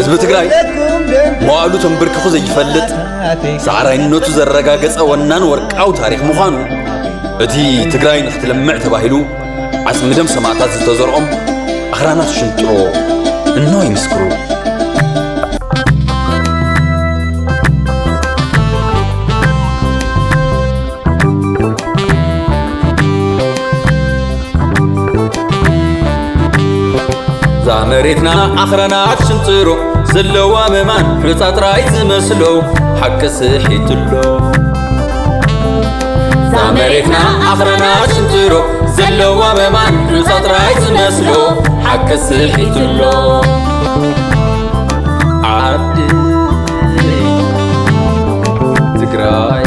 ህዝብ ትግራይ መዋዕሉ ተንብርክኹ ዘይፈልጥ ሳዕራይነቱ ዘረጋገጸ ወናን ወርቃዊ ታሪክ ምዃኑ እቲ ትግራይ ንኽትለምዕ ተባሂሉ ዓጽሚ ደም ሰማዕታት ዝተዘርኦም ኣኽራናት ሽንጥሮ እኖ ይምስክሩ። ዛ መሬትና ኣኽራናት ሽንጥሮ ዘለዋ መማን ሕፃጥራይ ዝመስሎ ሓቂ ስሒትሎ ዛ መሬትና ኣኽራናት ሽንጥሮ ዘለዋ መማን ሕፃጥራይ ዝመስሎ ሓቂ ስሒትሎ ዓዲ ትግራይ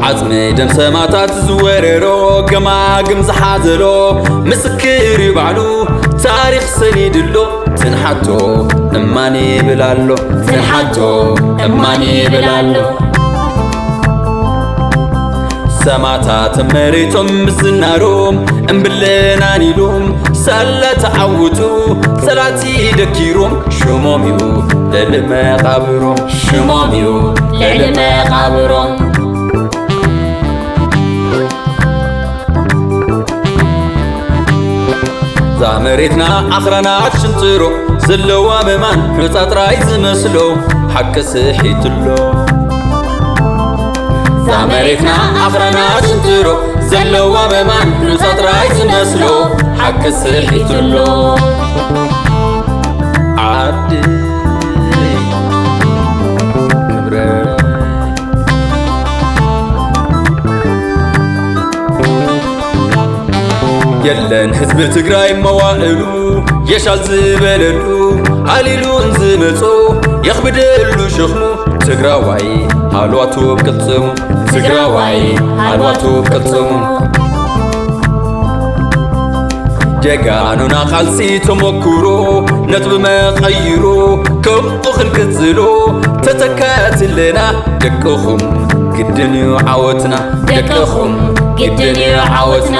ዓጽሚ ደም ሰማዕታት ዝወረሮ ገማግም ዝሓዘሎ ምስክር ይባዕሉ ታሪኽ ሰኒድሎ ትንሓቶ እማን ይብላሎ ትንሓቶ እማን ይብላሎ ሰማዕታት መሬቶም ምስናሮም እምብለናን ኢሎም ሳላ ተዓውቱ ሰላቲ ደኪሮም ሽሞም እዩ ለልመቓብሮም ሽሞም እዩ ለልመቓብሮም ዛ መሬትና ኣኽራናት ሽንጥሮ ዘለዋ መማን ሕፃጥራይ ዝመስሎ ሓቂ ስሒትሎ ዛ መሬትና ኣኽራናት ሽንጥሮ ዘለዋ መማን ሕፃጥራይ ዝመስሎ ሓቂ ስሒትሎ ዓዲ የለን ህዝቢ ትግራይ መዋዕሉ የሻል ዝበለሉ ኣሊሉን ዝመጾ የኽብደሉ ሸኽሙ ትግራዋይ ሃልዋቱ ብቅልጽሙ ትግራዋይ ሃልዋቱ ብቅልጽሙ ጀጋኑና ቃልሲ ተሞክሮ ነጥብ መቐይሮ ከምኡ ክንቅጽሎ ተተካትለና ደቅኹም ግድን እዩ ዓወትና ደቅኹም ግድን እዩ ዓወትና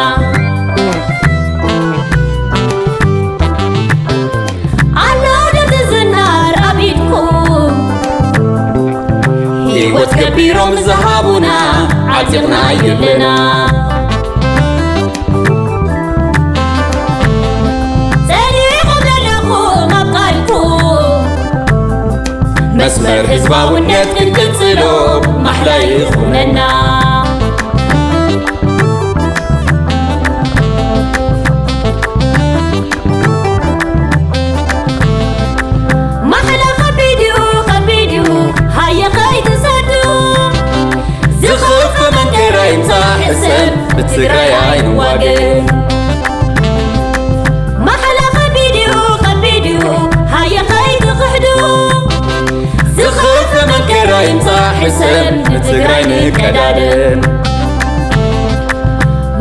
ሕይወት ገቢሮም ዝሃቡና ዓጢቕና የለና ጸኒዕኹም ዘለኹም ኣብ ቃልኩም መስመር ህዝባውነት ክንቅጽሎ ማሕላ ይኹነና بتግራይ ኣይንዋገን ማሕላ ኸቢድዩ ሃየ ኸይትኽሕዱ ዝኽፍ መንከራ ይምፃሕ ሰብ ብትግራይ ንቀዳድም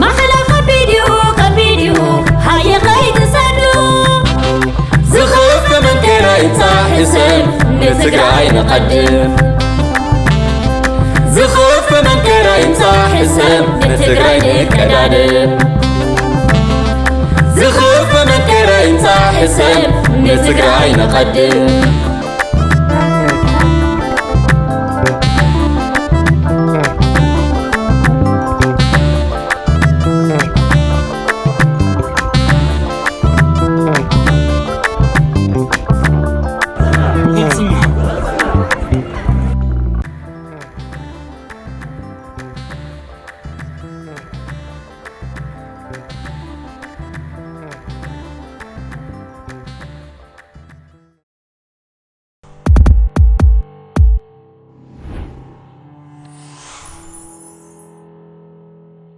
ማሕላ ኸቢድዩ ሃየ ኸይትሰዱ ዝኽፍ መንከራ ይምፃሕ ሰብ ንትግራይ ንቐድም ዝኽፍ መንከራ ይምፃሕ ሰብ ንትግራይ ንቀዳድም ዝኽፍ መንከራ ይምፃሕ ሰብ ንትግራይ ንቐድም